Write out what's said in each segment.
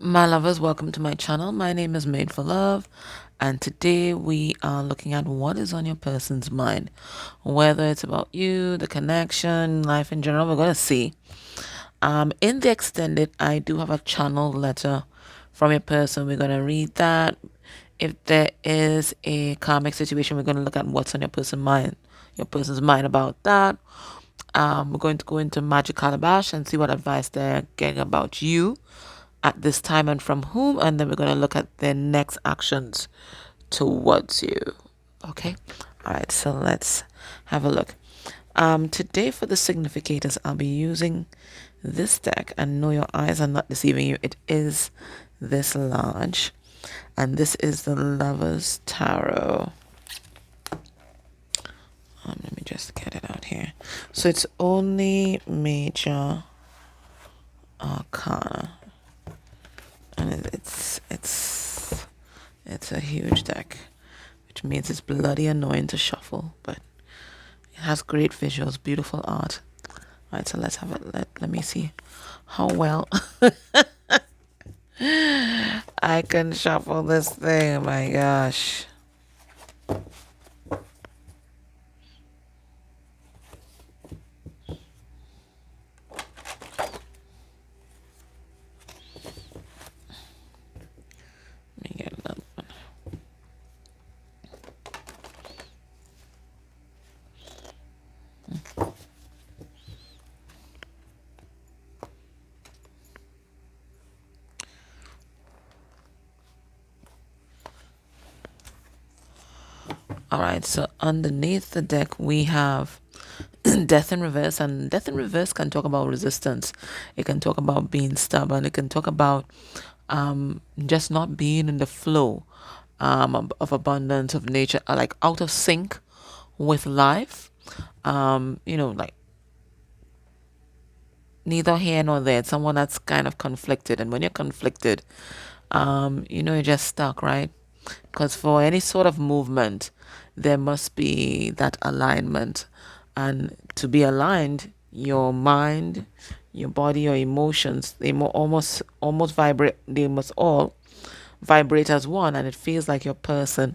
My lovers, welcome to my channel. My name is Made for Love, and today we are looking at what is on your person's mind. Whether it's about you, the connection, life in general, we're going to see. In the extended, I do have a channel letter from your person. We're going to read that. If there is a karmic situation, we're going to look at what's on your person's mind about that. We're going to go into Magic Calabash and see what advice they're getting about you at this time and from whom, and then we're going to look at their next actions towards you. Okay, all right, so let's have a look. Today for the significators, I'll be using this deck, and no, your eyes are not deceiving you. It is this large, and this is the Lovers Tarot. Let me just get it out here. So it's only major arcana, and it's a huge deck, which means it's bloody annoying to shuffle, but it has great visuals, beautiful art. All right, so let's have it. Let me see how well I can shuffle this thing. Oh my gosh. Let me get another one. All right, so underneath the deck we have Death in Reverse, and Death in Reverse can talk about resistance. It can talk about being stubborn. It can talk about just not being in the flow of abundance of nature, like out of sync with life. Like neither here nor there. It's someone that's kind of conflicted, and when you're conflicted, you're just stuck, right? Because for any sort of movement, there must be that alignment, and to be aligned, your mind, your body, your emotions, almost vibrate. They must all vibrate as one, and it feels like your person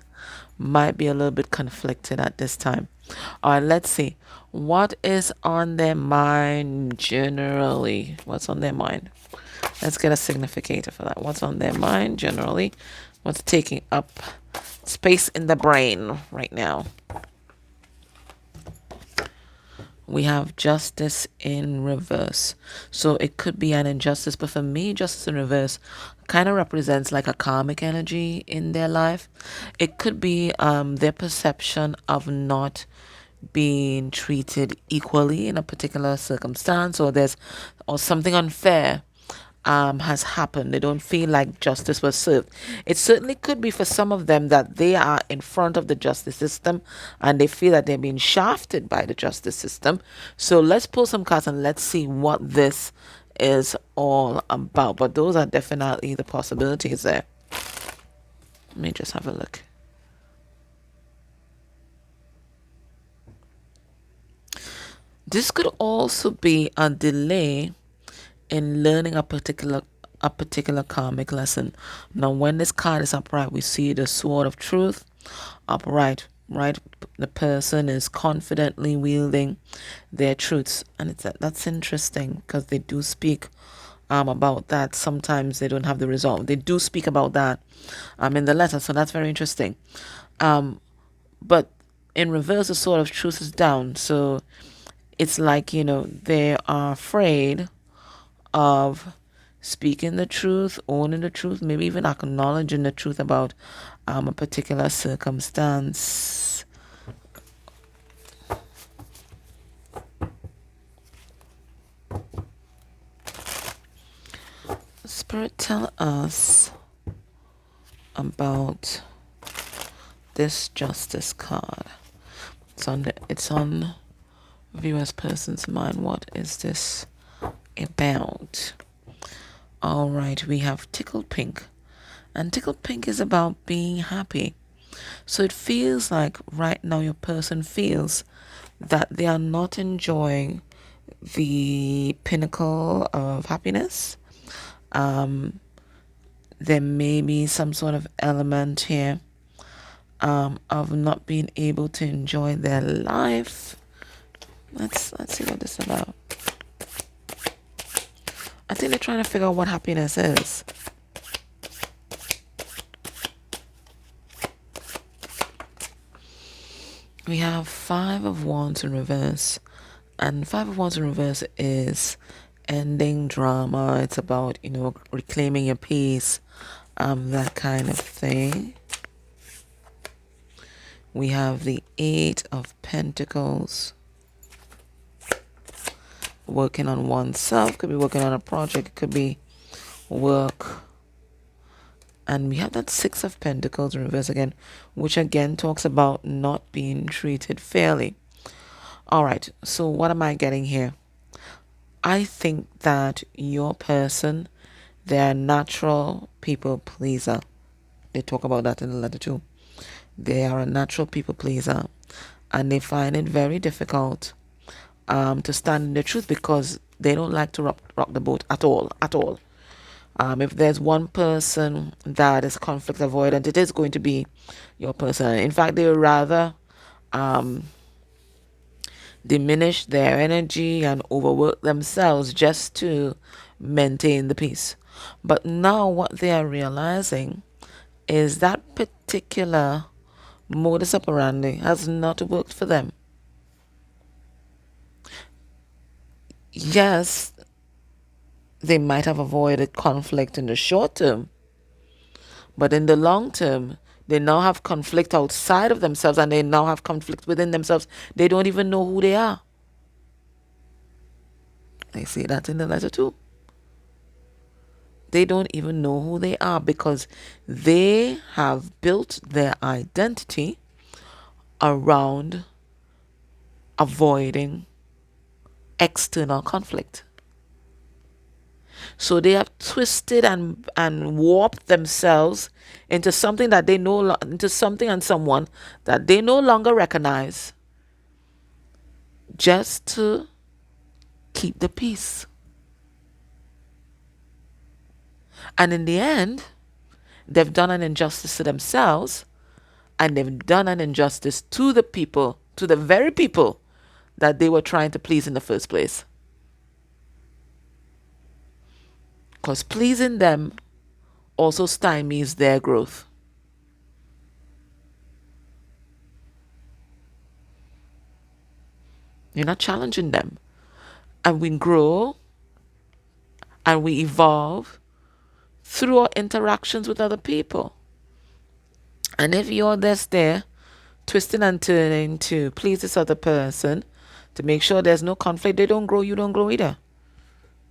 might be a little bit conflicted at this time. All right, let's see what is on their mind generally. What's on their mind? Let's get a significator for that. What's on their mind generally? What's taking up space in the brain right now? We have justice in reverse. So it could be an injustice, but for me, justice in reverse kind of represents like a karmic energy in their life. It could be their perception of not being treated equally in a particular circumstance, or something unfair has happened. They don't feel like justice was served. It certainly could be for some of them that they are in front of the justice system and they feel that they're being shafted by the justice system. So let's pull some cards and let's see what this is all about. But those are definitely the possibilities there. Let me just have a look. This could also be a delay in learning a particular karmic lesson. Now, when this card is upright, we see the sword of truth upright. Right, the person is confidently wielding their truths, and that's interesting because they do speak about that. Sometimes they don't have the resolve. They do speak about that in the letter, so that's very interesting. But in reverse, the sword of truth is down, so it's like they are afraid of speaking the truth, owning the truth, maybe even acknowledging the truth about a particular circumstance. Spirit, tell us about this justice card. It's on viewer's person's mind. What is this about? All right, we have tickled pink, and tickled pink is about being happy. So it feels like right now your person feels that they are not enjoying the pinnacle of happiness. There may be some sort of element here of not being able to enjoy their life. Let's see what this is about. I think they're trying to figure out what happiness is. We have Five of Wands in reverse. And Five of Wands in reverse is ending drama. It's about, reclaiming your peace, that kind of thing. We have the Eight of Pentacles. Working on oneself. Could be working on a project. It could be work. And we have that Six of Pentacles in reverse again, which again talks about not being treated fairly. All right, so what am I getting here? I think that your person, they're a natural people pleaser. They talk about that in the letter too. They are a natural people pleaser, and they find it very difficult to stand in the truth because they don't like to rock the boat at all. If there's one person that is conflict avoidant, it is going to be your person. In fact, they would rather diminish their energy and overwork themselves just to maintain the peace. But now what they are realizing is that particular modus operandi has not worked for them. Yes, they might have avoided conflict in the short term, but in the long term, they now have conflict outside of themselves and they now have conflict within themselves. They don't even know who they are. I see that in the letter too. They don't even know who they are because they have built their identity around avoiding external conflict. So they have twisted and warped themselves into something that they into something and someone that they no longer recognize, just to keep the peace. And in the end, they've done an injustice to themselves, and they've done an injustice to the people, to the very people that they were trying to please in the first place. Because pleasing them also stymies their growth. You're not challenging them. And we grow and we evolve through our interactions with other people. And if you're just there twisting and turning to please this other person, to make sure there's no conflict, they don't grow, you don't grow either.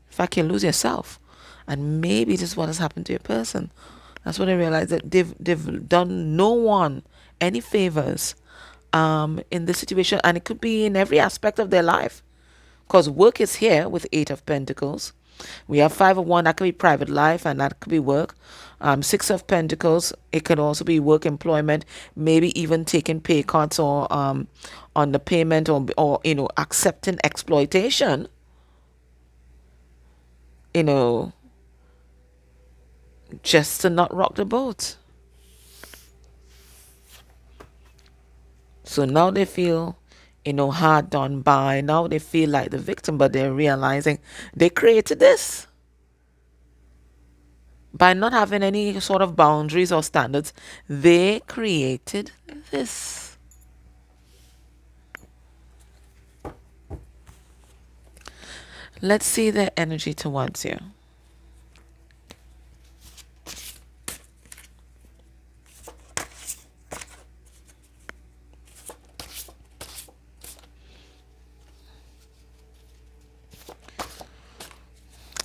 In fact, you lose yourself. And maybe this is what has happened to your person. That's when I realize that they've done no one any favors in this situation. And it could be in every aspect of their life. Because work is here with Eight of Pentacles. We have Five of Wands, that could be private life and that could be work. Six of Pentacles, it could also be work, employment, maybe even taking pay cuts or on the payment or accepting exploitation. Just to not rock the boat. So now they feel, hard done by. Now they feel like the victim, but they're realizing they created this. By not having any sort of boundaries or standards, they created this. Let's see their energy towards you.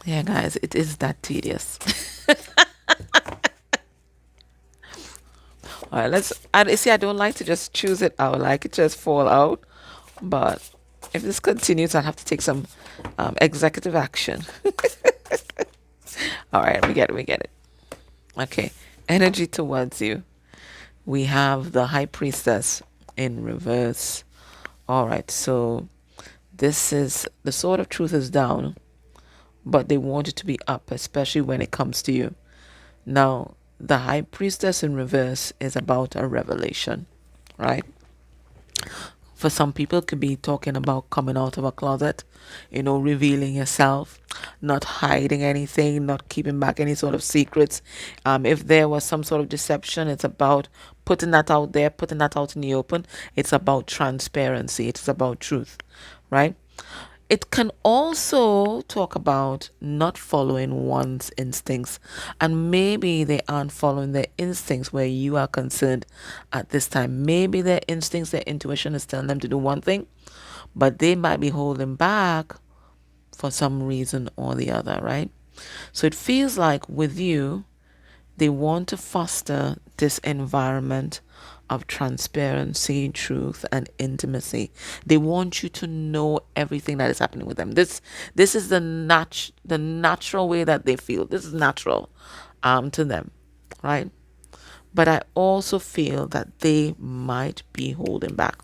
Yeah, guys, it is that tedious. All right, I don't like to just choose it out. I like it just fall out. But if this continues, I'll have to take some executive action. All right, we get it. Okay, energy towards you. We have the High Priestess in reverse. All right, so this is the sword of truth is down, but they want it to be up, especially when it comes to you. Now, the high priestess in reverse is about a revelation, right? For some people, it could be talking about coming out of a closet, revealing yourself, not hiding anything, not keeping back any sort of secrets. If there was some sort of deception, it's about putting that out there, putting that out in the open. It's about transparency. It's about truth, right? It can also talk about not following one's instincts, and maybe they aren't following their instincts where you are concerned at this time. Maybe their instincts, their intuition is telling them to do one thing, but they might be holding back for some reason or the other, right? So it feels like with you, they want to foster this environment of transparency, truth, and intimacy. They want you to know everything that is happening with them. This is the natural way that they feel. This is natural to them, right? But I also feel that they might be holding back.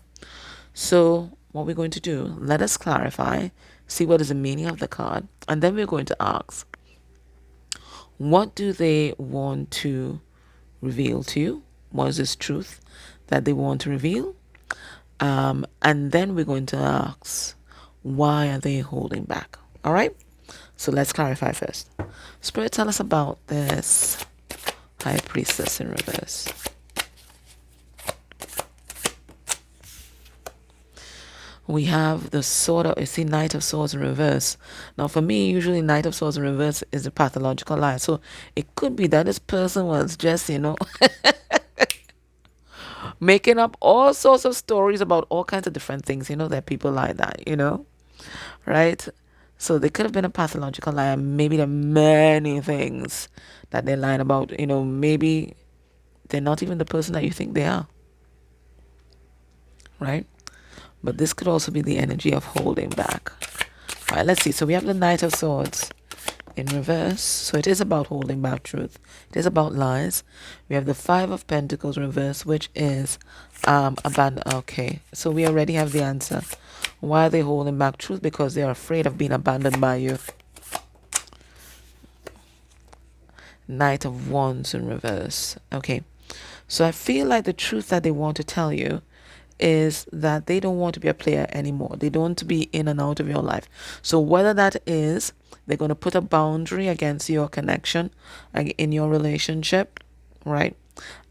So what we're going to do, let us clarify, see what is the meaning of the card, and then we're going to ask, what do they want to reveal to you? What is this truth that they want to reveal? And then we're going to ask, why are they holding back? All right? So let's clarify first. Spirit, tell us about this high priestess in reverse. We have the sword of, you see, Knight of Swords in reverse. Now, for me, usually Knight of Swords in reverse is a pathological lie. So it could be that this person was just, making up all sorts of stories about all kinds of different things. There are people like that, right? So they could have been a pathological liar. Maybe there are many things that they're lying about. Maybe they're not even the person that you think they are, right? But this could also be the energy of holding back. All right, let's see. So we have the Knight of Swords in reverse. So it is about holding back truth. It is about lies. We have the Five of Pentacles in reverse, which is abandon. Okay, so we already have the answer. Why are they holding back truth? Because they are afraid of being abandoned by you. Knight of Wands in reverse. Okay, so I feel like the truth that they want to tell you is that they don't want to be a player anymore. They don't want to be in and out of your life. So whether that is they're going to put a boundary against your connection in your relationship, right?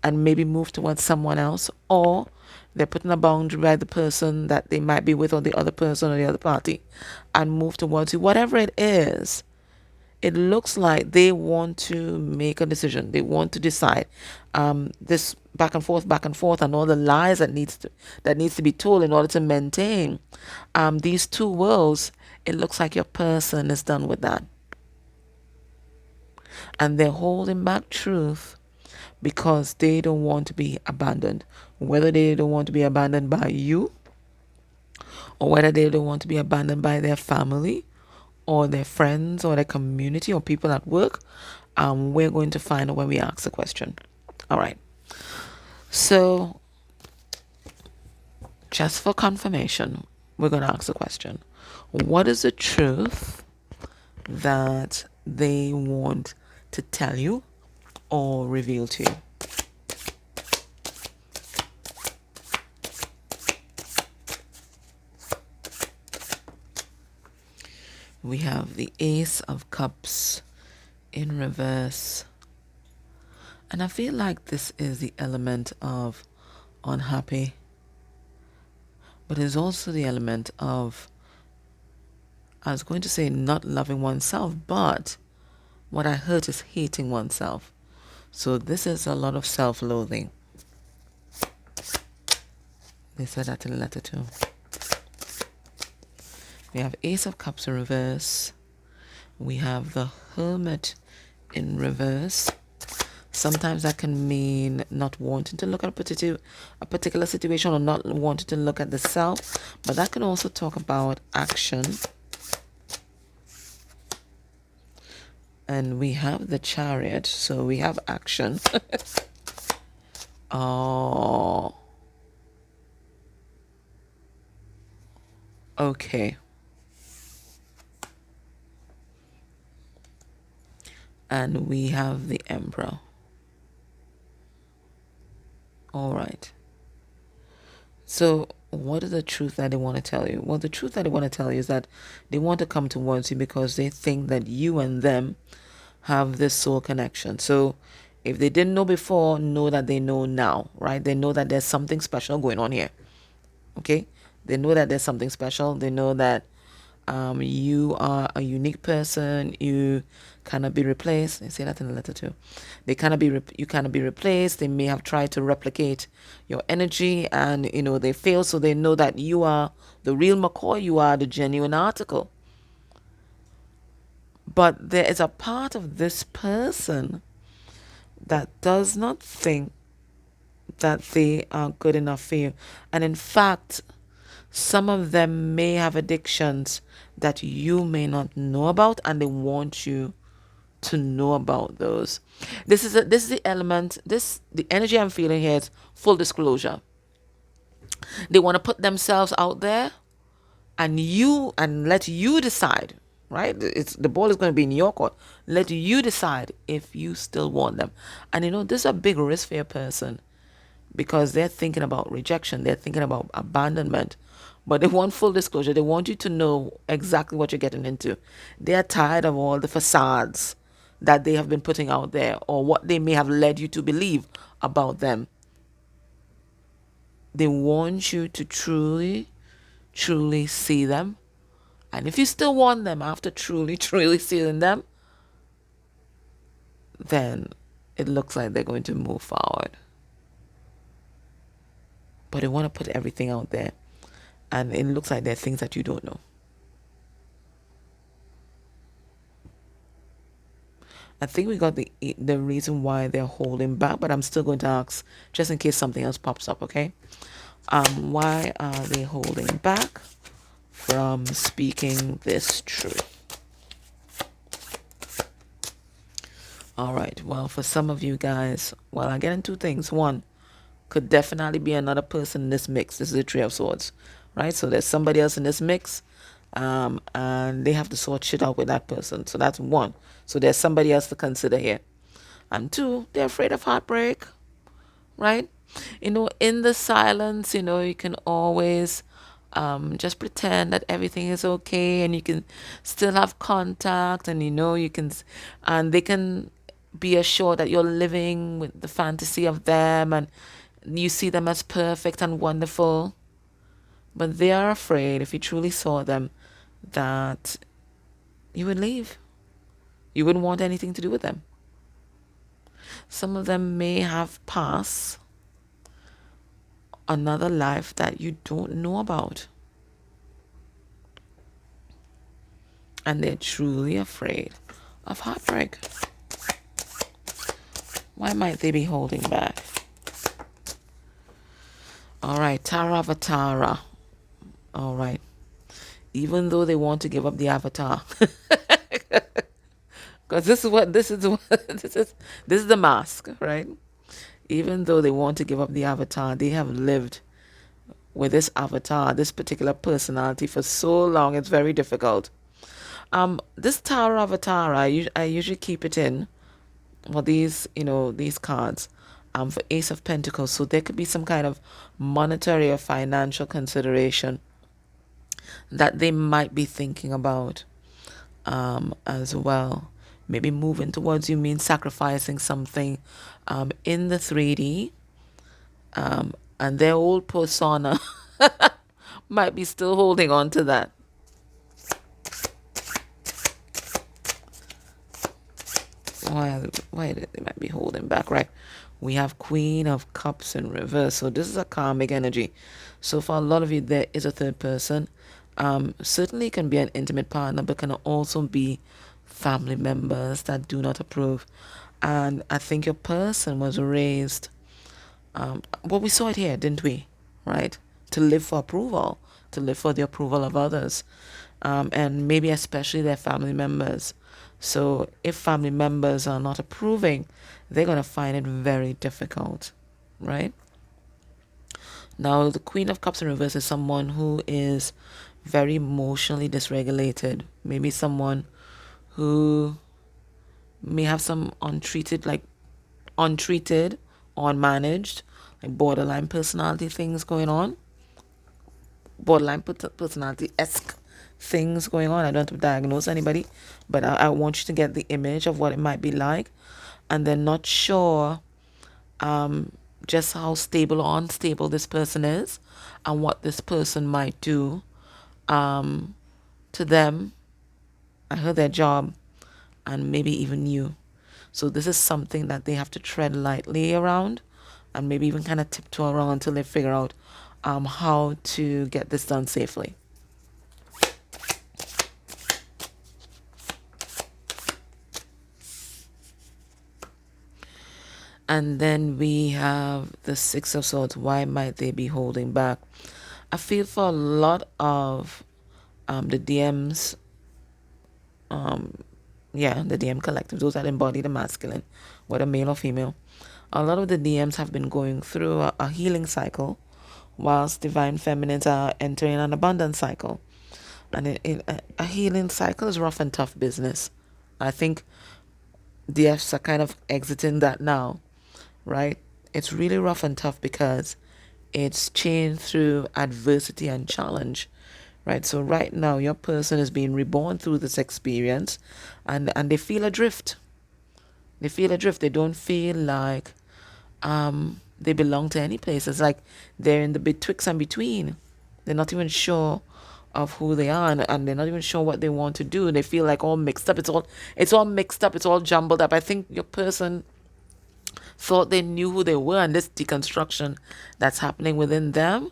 And maybe move towards someone else, or they're putting a boundary by the person that they might be with, or the other person or the other party, and move towards you. Whatever it is, it looks like they want to make a decision. They want to decide. This back and forth, and all the lies that needs to be told in order to maintain these two worlds. It looks like your person is done with that, and they're holding back truth because they don't want to be abandoned. Whether they don't want to be abandoned by you, or whether they don't want to be abandoned by their family, or their friends, or their community, or people at work, we're going to find out when we ask the question. All right. So, just for confirmation, we're going to ask the question. What is the truth that they want to tell you or reveal to you? We have the Ace of Cups in reverse. And I feel like this is the element of unhappy, but it's also the element of, I was going to say not loving oneself, but what I heard is hating oneself. So this is a lot of self-loathing. They said that in the letter too. We have Ace of Cups in reverse. We have the Hermit in reverse. Sometimes that can mean not wanting to look at a particular situation, or not wanting to look at the self. But that can also talk about action. And we have the Chariot, so we have action. Oh. Okay. And we have the Emperor. All right. So, what is the truth that they want to tell you? Well, the truth that they want to tell you is that they want to come towards you because they think that you and them have this soul connection. So, if they didn't know before, know that they know now, right? They know that there's something special going on here. Okay? They know that there's something special. They know that you are a unique person. You cannot be replaced. I say that in the letter too. They cannot be. You cannot be replaced. They may have tried to replicate your energy, and they fail. So they know that you are the real McCoy. You are the genuine article. But there is a part of this person that does not think that they are good enough for you, and in fact, some of them may have addictions that you may not know about, and they want you to know about those. This is the element. The energy I'm feeling here is full disclosure. They want to put themselves out there, and let you decide. Right? It's the ball is going to be in your court. Let you decide if you still want them. And this is a big risk for a person because they're thinking about rejection. They're thinking about abandonment. But they want full disclosure. They want you to know exactly what you're getting into. They're tired of all the facades that they have been putting out there or what they may have led you to believe about them. They want you to truly, truly see them. And if you still want them after truly, truly seeing them, then it looks like they're going to move forward. But they want to put everything out there. And it looks like there are things that you don't know. I think we got the reason why they're holding back, but I'm still going to ask just in case something else pops up, okay? Why are they holding back from speaking this truth? All right. Well, for some of you guys, well, I get into things. One, could definitely be another person in this mix. This is the Three of Swords, right? So there's somebody else in this mix, and they have to sort shit out with that person. So that's one. So there's somebody else to consider here. And two, they're afraid of heartbreak, right? In the silence, you can always just pretend that everything is okay, and you can still have contact, and you can, and they can be assured that you're living with the fantasy of them, and you see them as perfect and wonderful. But they are afraid, if you truly saw them, that you would leave. You wouldn't want anything to do with them. Some of them may have passed another life that you don't know about. And they're truly afraid of heartbreak. Why might they be holding back? All right, Tara Avatara. All right. Even though they want to give up the avatar. Because this is the mask, right? Even though they want to give up the avatar, they have lived with this avatar, this particular personality for so long, it's very difficult. This Tara Avatar, I usually keep it in for these cards, for Ace of Pentacles. So there could be some kind of monetary or financial consideration that they might be thinking about, as well. Maybe moving towards you means sacrificing something, in the 3D, and their old persona might be still holding on to that. Why they might be holding back, right? We have Queen of Cups in reverse. So this is a karmic energy. So for a lot of you, there is a third person. Certainly can be an intimate partner, but can also be family members that do not approve. And I think your person was raised, well, we saw it here, didn't we? Right? To live for approval, to live for the approval of others, and maybe especially their family members. So if family members are not approving, they're going to find it very difficult, right? Now, the Queen of Cups in reverse is someone who is very emotionally dysregulated. Maybe someone who may have some untreated or unmanaged, like borderline personality things going on, borderline personality-esque things going on. I don't have to diagnose anybody, but I want you to get the image of what it might be like, and they're not sure just how stable or unstable this person is and what this person might do to them and their job and maybe even you. So this is something that they have to tread lightly around and maybe even kind of tiptoe around until they figure out how to get this done safely. And then we have the Six of Swords. Why might they be holding back? I feel for a lot of the DMs, the DM collective, those that embody the masculine, whether male or female. A lot of the DMs have been going through a healing cycle, whilst divine feminines are entering an abundance cycle. And a healing cycle is rough and tough business. I think DFs are kind of exiting that now, right? It's really rough and tough because it's chained through adversity and challenge, right? So right now, your person is being reborn through this experience, and they feel adrift. They feel adrift. They don't feel like they belong to any place. It's like they're in the betwixt and between. They're not even sure of who they are, and they're not even sure what they want to do. They feel like all mixed up. It's all mixed up. It's all jumbled up. I think your person thought they knew who they were, and this deconstruction that's happening within them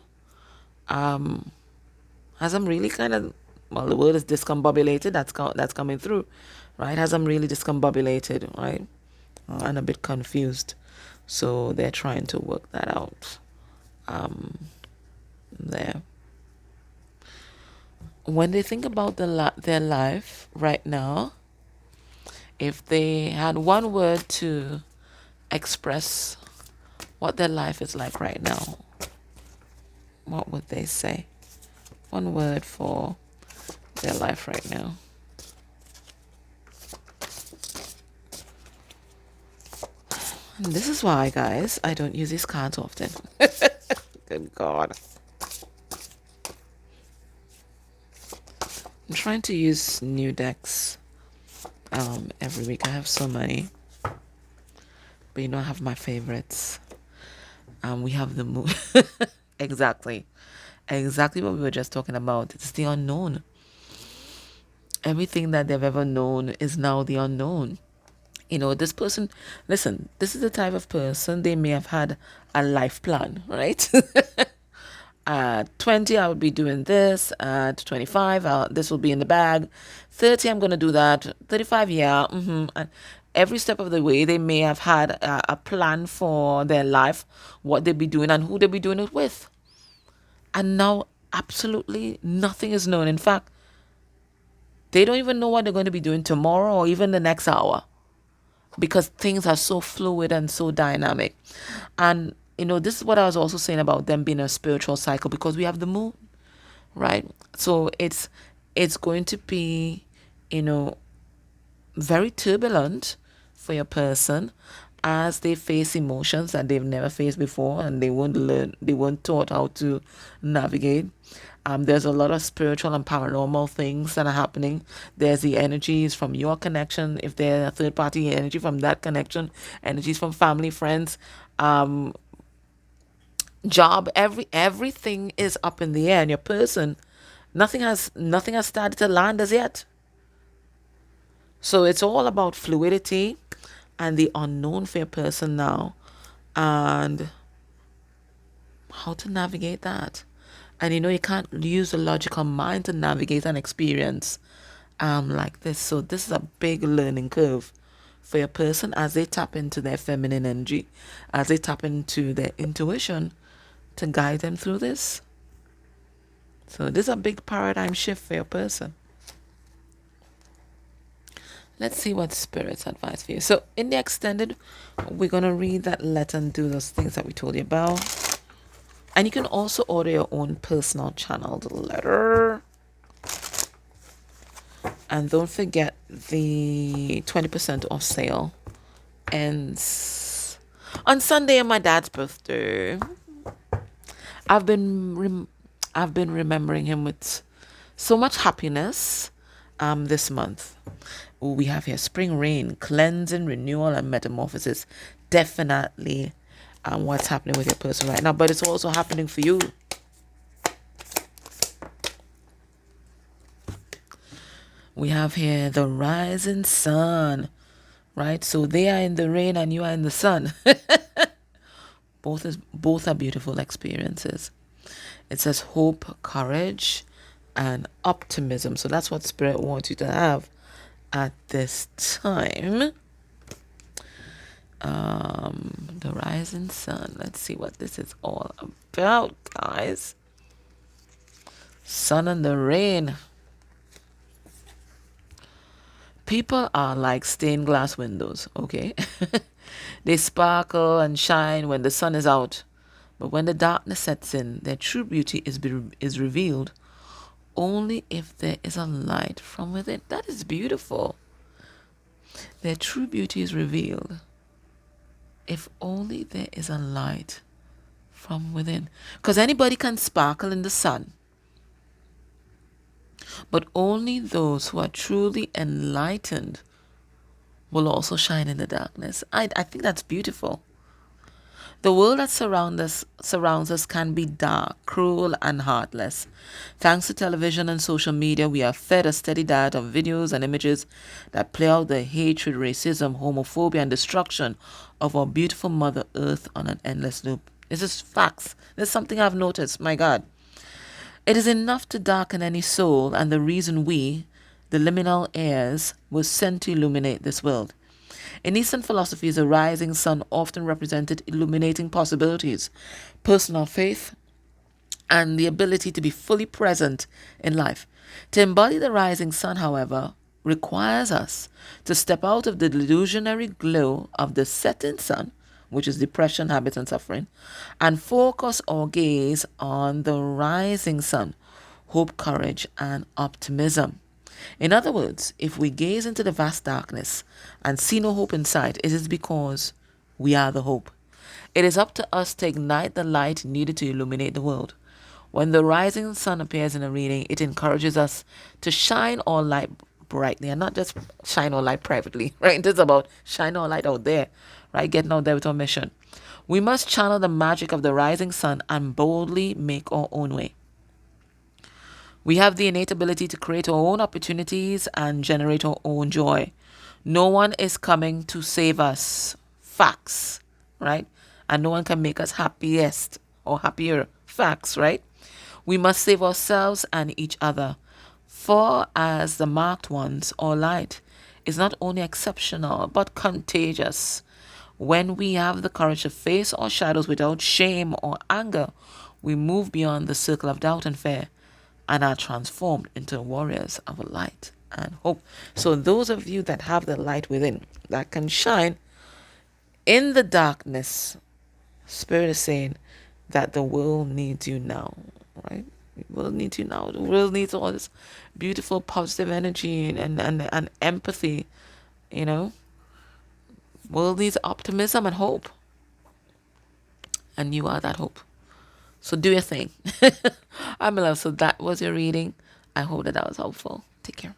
has them really kind of, well, the word is discombobulated. That's coming through, right? Has them really discombobulated, right? And a bit confused. So they're trying to work that out there. When they think about their life right now, if they had one word to express what their life is like right now, what would they say? One word for their life right now. And this is why, guys, I don't use these cards often. Good God. I'm trying to use new decks every week. I have so many. But I have my favorites. We have the moon. Exactly what we were just talking about. It's the unknown. Everything that they've ever known is now the unknown. This person, listen, this is the type of person, they may have had a life plan, right? At 20, I would be doing this. At 25, this will be in the bag. 30, I'm going to do that. 35, yeah. And every step of the way, they may have had a plan for their life, what they'll be doing and who they'll be doing it with. And now, absolutely nothing is known. In fact, they don't even know what they're going to be doing tomorrow or even the next hour, because things are so fluid and so dynamic. And this is what I was also saying about them being a spiritual cycle, because we have the moon, right? So it's going to be, very turbulent for your person as they face emotions that they've never faced before, and they weren't taught how to navigate. There's a lot of spiritual and paranormal things that are happening. There's the energies from your connection, if they're a third party, energy from that connection, energies from family, friends, job, everything is up in the air, and your person, nothing has started to land as yet. So it's all about fluidity and the unknown for your person now, and how to navigate that. And you can't use the logical mind to navigate an experience like this. So this is a big learning curve for your person as they tap into their feminine energy, as they tap into their intuition to guide them through this. So this is a big paradigm shift for your person. Let's see what spirits advise for you. So in the extended, we're going to read that letter and do those things that we told you about. And you can also order your own personal channeled letter. And don't forget the 20% off sale ends on Sunday on my dad's birthday. I've been I've been remembering him with so much happiness this month. We have here spring rain, cleansing, renewal, and metamorphosis. Definitely what's happening with your person right now, but it's also happening for you. We have here the rising sun, right? So they are in the rain and you are in the sun. Both are beautiful experiences. It says hope, courage, and optimism. So that's what Spirit wants you to have at this time. The rising sun. Let's see what this is all about, guys. Sun and the rain. People are like stained glass windows, okay? They sparkle and shine when the sun is out, but when the darkness sets in, their true beauty is revealed only if there is a light from within. That is beautiful. Their true beauty is revealed if only there is a light from within. Because anybody can sparkle in the sun, but only those who are truly enlightened will also shine in the darkness. I think that's beautiful. The world that surrounds us can be dark, cruel, and heartless. Thanks to television and social media, we are fed a steady diet of videos and images that play out the hatred, racism, homophobia, and destruction of our beautiful Mother Earth on an endless loop. This is facts. This is something I've noticed. My God. It is enough to darken any soul, and the reason we, the liminal heirs, were sent to illuminate this world. In Eastern philosophies, the rising sun often represented illuminating possibilities, personal faith, and the ability to be fully present in life. To embody the rising sun, however, requires us to step out of the delusionary glow of the setting sun, which is depression, habits, and suffering, and focus our gaze on the rising sun, hope, courage, and optimism. In other words, if we gaze into the vast darkness and see no hope in sight, it is because we are the hope. It is up to us to ignite the light needed to illuminate the world. When the rising sun appears in a reading, it encourages us to shine our light brightly and not just shine our light privately, right? It's about shine our light out there, right? Getting out there with our mission. We must channel the magic of the rising sun and boldly make our own way. We have the innate ability to create our own opportunities and generate our own joy. No one is coming to save us. Facts, right? And no one can make us happiest or happier. Facts, right? We must save ourselves and each other. For as the marked ones, our light is not only exceptional but contagious. When we have the courage to face our shadows without shame or anger, we move beyond the circle of doubt and fear and are transformed into warriors of light and hope. So those of you that have the light within, that can shine in the darkness, Spirit is saying that the world needs you now, right? The world needs you now. The world needs all this beautiful positive energy and empathy, you know. The world needs optimism and hope. And you are that hope. So do your thing. I'm in love. So that was your reading. I hope that was helpful. Take care.